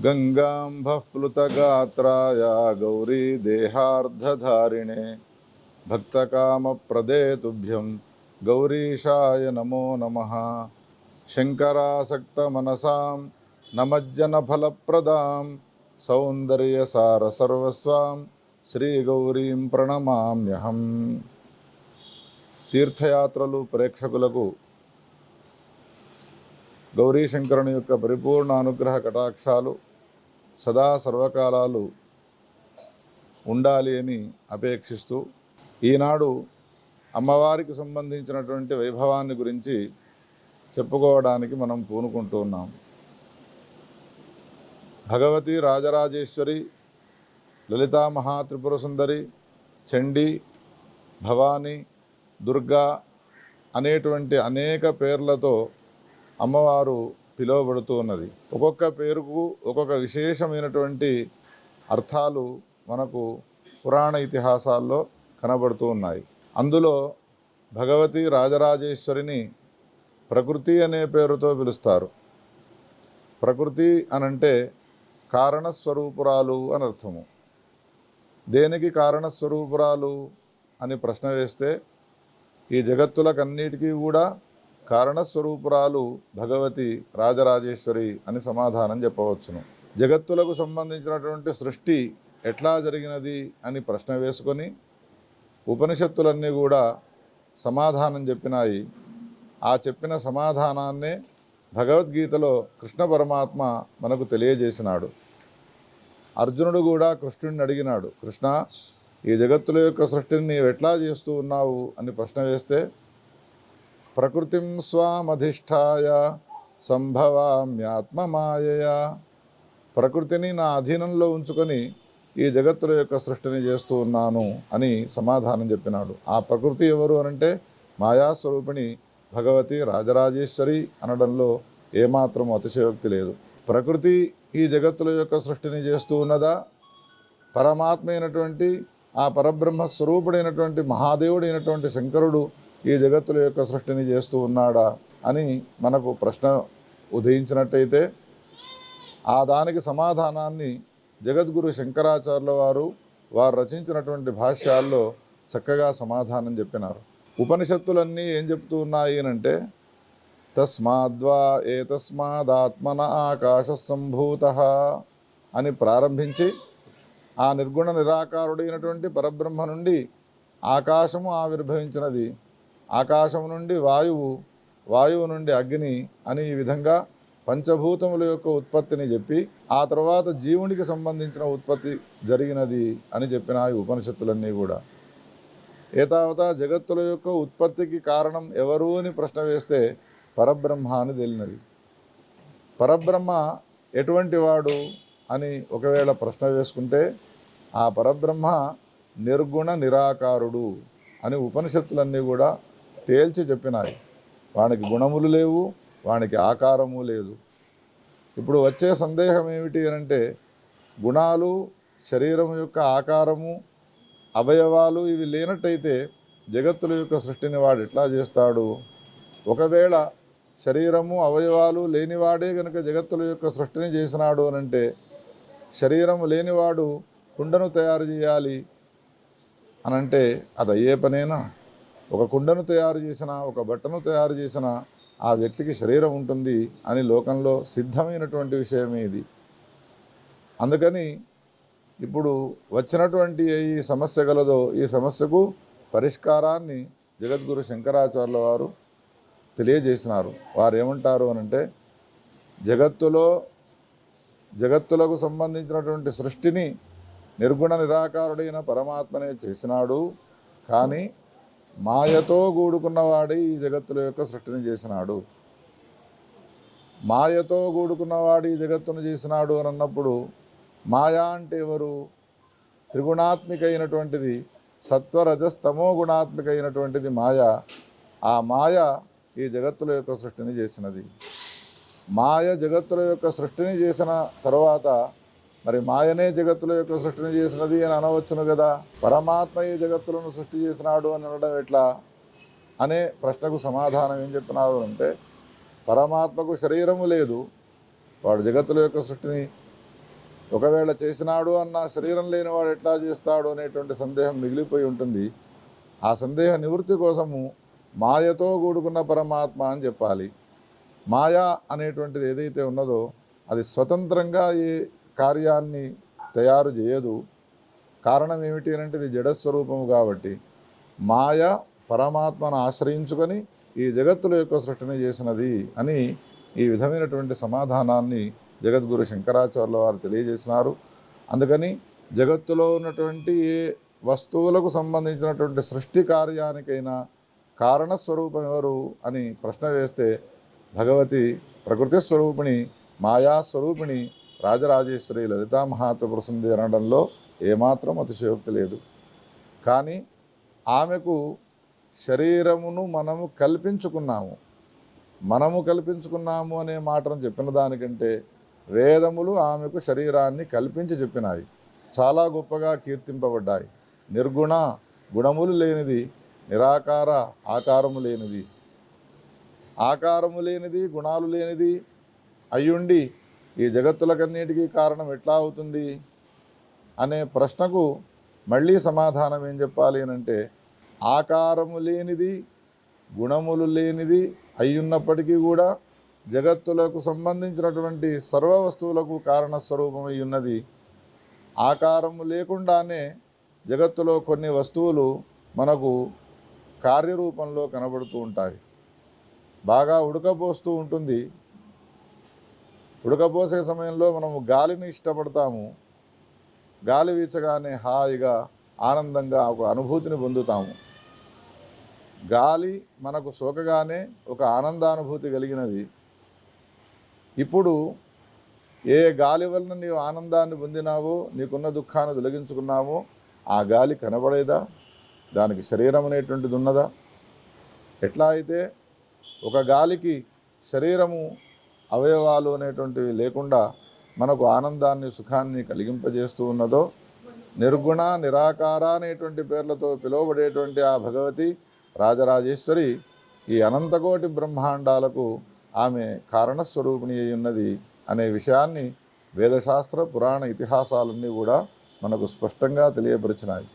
गंगांभः प्लुतगात्राय गौरी देहार्धधारिणे भक्तकामप्रदे तुभ्यं गौरीशाय नमो नमः। शङ्करासक्तमनसां नमज्जनफलप्रदां सौन्दर्यसारसर्वस्वां श्रीगौरीं प्रणमाम्यहम्। తీర్థయాత్రలు ప్రేక్షకులకు గౌరీ శంకరుని యొక్క పరిపూర్ణ అనుగ్రహ కటాక్షాలు సదా సర్వకాలాలు ఉండాలి అని అపేక్షిస్తూ ఈనాడు అమ్మవారికి సంబంధించినటువంటి వైభవాన్ని గురించి చెప్పుకోవడానికి మనం పూనుకుంటూ ఉన్నాం. భగవతి రాజరాజేశ్వరి, లలితా మహాత్రిపుర సుందరి, చండీ, భవానీ, దుర్గా అనేటువంటి అనేక పేర్లతో అమ్మవారు పిలువబడుతూ ఉన్నది. ఒక్కొక్క పేరుకు ఒక్కొక్క విశేషమైనటువంటి అర్థాలు మనకు పురాణ ఇతిహాసాల్లో కనబడుతూ ఉన్నాయి. అందులో భగవతి రాజరాజేశ్వరిని ప్రకృతి అనే పేరుతో పిలుస్తారు. ప్రకృతి అనంటే కారణస్వరూపురాలు అని అర్థము. దేనికి కారణస్వరూపురాలు అని ప్రశ్న వేస్తే ఈ జగత్తులకన్నిటికీ కూడా కారణస్వరూపురాలు భగవతి రాజరాజేశ్వరి అని సమాధానం చెప్పవచ్చును. జగత్తులకు సంబంధించినటువంటి సృష్టి ఎట్లా జరిగినది అని ప్రశ్న వేసుకొని ఉపనిషత్తులన్నీ కూడా సమాధానం చెప్పినాయి. ఆ చెప్పిన సమాధానాన్నే భగవద్గీతలో కృష్ణ పరమాత్మ మనకు తెలియజేసినాడు. అర్జునుడు కూడా కృష్ణుడిని అడిగినాడు, కృష్ణ, ఈ జగత్తుల యొక్క సృష్టిని నీవు ఎట్లా చేస్తూ ఉన్నావు అని ప్రశ్న వేస్తే, ప్రకృతిం స్వామధిష్ఠాయ సంభవామ్యాత్మమాయయా, ప్రకృతిని నా అధీనంలో ఉంచుకొని ఈ జగత్తుల యొక్క సృష్టిని చేస్తూ ఉన్నాను అని సమాధానం చెప్పినాడు. ఆ ప్రకృతి ఎవరు అనంటే మాయాస్వరూపిణి భగవతి రాజరాజేశ్వరి అనడంలో ఏమాత్రం అతిశయోక్తి లేదు. ప్రకృతి ఈ జగత్తుల యొక్క సృష్టిని చేస్తూ ఉన్నదా, పరమాత్మ అయినటువంటి ఆ పరబ్రహ్మ స్వరూపుడైనటువంటి మహాదేవుడైనటువంటి శంకరుడు ఈ జగత్తుల యొక్క సృష్టిని చేస్తూ ఉన్నాడా అని మనకు ప్రశ్న ఉదయించినట్టయితే ఆ దానికి సమాధానాన్ని జగద్గురు శంకరాచార్యుల వారు రచించినటువంటి భాష్యాల్లో చక్కగా సమాధానం చెప్పినారు. ఉపనిషత్తులన్నీ ఏం చెప్తూ ఉన్నాయి అంటే, తస్మాద్వా ఏతస్మాదాత్మన ఆకాశ సంభూత అని ప్రారంభించి ఆ నిర్గుణ నిరాకారుడైనటువంటి పరబ్రహ్మ నుండి ఆకాశము ఆవిర్భవించినది, ఆకాశము నుండి వాయువు, వాయువు నుండి అగ్ని అని ఈ విధంగా పంచభూతముల యొక్క ఉత్పత్తిని చెప్పి ఆ తర్వాత జీవునికి సంబంధించిన ఉత్పత్తి జరిగినది అని చెప్పిన ఈ ఉపనిషత్తులన్నీ కూడా. ఏతావత జగత్తుల యొక్క ఉత్పత్తికి కారణం ఎవరు అని ప్రశ్న వేస్తే పరబ్రహ్మ అని తేలినది. పరబ్రహ్మ ఎటువంటి వాడు అని ఒకవేళ ప్రశ్న వేసుకుంటే ఆ పరబ్రహ్మ నిర్గుణ నిరాకారుడు అని ఉపనిషత్తులన్నీ కూడా తేల్చి చెప్పినాయి. వానికి గుణములు లేవు, వానికి ఆకారము లేదు. ఇప్పుడు వచ్చే సందేహం ఏమిటి అనంటే, గుణాలు, శరీరం యొక్క ఆకారము, అవయవాలు ఇవి లేనట్టయితే జగత్తుల యొక్క సృష్టిని వాడు ఎట్లా చేస్తాడు? ఒకవేళ శరీరము, అవయవాలు లేనివాడే కనుక జగత్తుల యొక్క సృష్టిని చేసినాడు అనంటే, శరీరము లేనివాడు కుండను తయారు చేయాలి అనంటే అది అయ్యే పనేనా? ఒక కుండను తయారు చేసినా, ఒక బట్టను తయారు చేసినా ఆ వ్యక్తికి శరీరం ఉంటుంది అని లోకంలో సిద్ధమైనటువంటి విషయమే ఇది. అందుకని ఇప్పుడు వచ్చినటువంటి ఈ సమస్య గలదో ఈ సమస్యకు పరిష్కారాన్ని జగద్గురు శంకరాచార్యుల వారు తెలియజేసినారు. వారు ఏమంటారు అనంటే, జగత్తులకు సంబంధించినటువంటి సృష్టిని నిర్గుణ నిరాకారుడైన పరమాత్మనే చేసినాడు, కానీ మాయతో కూడుకున్నవాడే ఈ జగత్తుల యొక్క సృష్టిని చేసినాడు. మాయతో కూడుకున్నవాడు ఈ జగత్తును చేసినాడు అని అన్నప్పుడు మాయా అంటే ఎవరు? త్రిగుణాత్మిక అయినటువంటిది, సత్వరజస్తమో గుణాత్మిక అయినటువంటిది మాయ. ఆ మాయ ఈ జగత్తుల యొక్క సృష్టిని చేసినది. మాయ జగత్తుల యొక్క సృష్టిని చేసిన తర్వాత మరి మాయనే జగత్తుల యొక్క సృష్టిని చేసినది అని అనవచ్చును కదా. పరమాత్మ ఈ జగత్తులను సృష్టి చేసినాడు అని అనడం ఎట్లా అనే ప్రశ్నకు సమాధానం ఏం చెప్పినారు అంటే, పరమాత్మకు శరీరము లేదు, వాడు జగత్తుల యొక్క సృష్టిని ఒకవేళ చేసినాడు అన్న శరీరం లేనివాడు ఎట్లా చేస్తాడు అనేటువంటి సందేహం మిగిలిపోయి ఉంటుంది. ఆ సందేహ నివృత్తి కోసము మాయతో కూడుకున్న పరమాత్మ అని చెప్పాలి. మాయా అనేటువంటిది ఏదైతే ఉన్నదో అది స్వతంత్రంగా ఏ కార్యాన్ని తయారు చేయదు. కారణం ఏమిటి అంటే ఇది జడస్వరూపము కాబట్టి మాయ పరమాత్మను ఆశ్రయించుకొని ఈ జగత్తుల యొక్క సృష్టిని చేసినది అని ఈ విధమైనటువంటి సమాధానాన్ని జగద్గురు శంకరాచార్యుల వారు తెలియజేసినారు. అందుకని జగత్తులో ఉన్నటువంటి ఏ వస్తువులకు సంబంధించినటువంటి సృష్టి కార్యానికైనా కారణస్వరూపం ఎవరు అని ప్రశ్న వేస్తే భగవతి ప్రకృతి స్వరూపిణి మాయాస్వరూపిణి రాజరాజేశ్వరి లలితామహాత్రిపుర సుందరి అనడంలో ఏమాత్రం అతిశయోక్తి లేదు. కానీ ఆమెకు శరీరమును మనము కల్పించుకున్నాము అనే మాటను చెప్పిన దానికంటే వేదములు ఆమెకు శరీరాన్ని కల్పించి చెప్పినాయి. చాలా గొప్పగా కీర్తింపబడ్డాయి. నిర్గుణ, గుణములు లేనిది, నిరాకార, ఆకారము లేనిది, ఆకారము లేనిది, గుణాలు లేనిది అయ్యుండి ఈ జగత్తులకన్నిటికీ కారణం ఎట్లా అవుతుంది అనే ప్రశ్నకు మళ్ళీ సమాధానం ఏం చెప్పాలి అంటే ఆకారము లేనిది, గుణములు లేనిది అయ్యున్నప్పటికీ కూడా జగత్తులకు సంబంధించినటువంటి సర్వ వస్తువులకు కారణస్వరూపమై ఉన్నది. ఆకారము లేకుండానే జగత్తులో కొన్ని వస్తువులు మనకు కార్యరూపంలో కనబడుతూ ఉంటాయి. బాగా ఉడకపోస్తూ ఉంటుంది. ఉడకపోసే సమయంలో మనము గాలిని ఇష్టపడతాము. గాలి వీచగానే హాయిగా ఆనందంగా ఒక అనుభూతిని పొందుతాము. గాలి మనకు సోకగానే ఒక ఆనందానుభూతి కలిగినది. ఇప్పుడు ఏ గాలి వలన నీవు ఆనందాన్ని పొందినావో, నీకున్న దుఃఖాన్ని తొలగించుకున్నావో ఆ గాలి కనబడేదా? దానికి శరీరం అనేటువంటిది ఉన్నదా? ఎట్లా అయితే ఒక గాలికి శరీరము అవయవాలు అనేటువంటివి లేకుండా మనకు ఆనందాన్ని సుఖాన్ని కలిగింపజేస్తూ ఉన్నదో, నిర్గుణ నిరాకార అనేటువంటి పేర్లతో పిలువబడేటువంటి ఆ భగవతి రాజరాజేశ్వరి ఈ అనంతకోటి బ్రహ్మాండాలకు ఆమె కారణస్వరూపిణి అయి ఉన్నది అనే విషయాన్ని వేదశాస్త్ర పురాణ ఇతిహాసాలన్నీ కూడా మనకు స్పష్టంగా తెలియపరిచినాయి.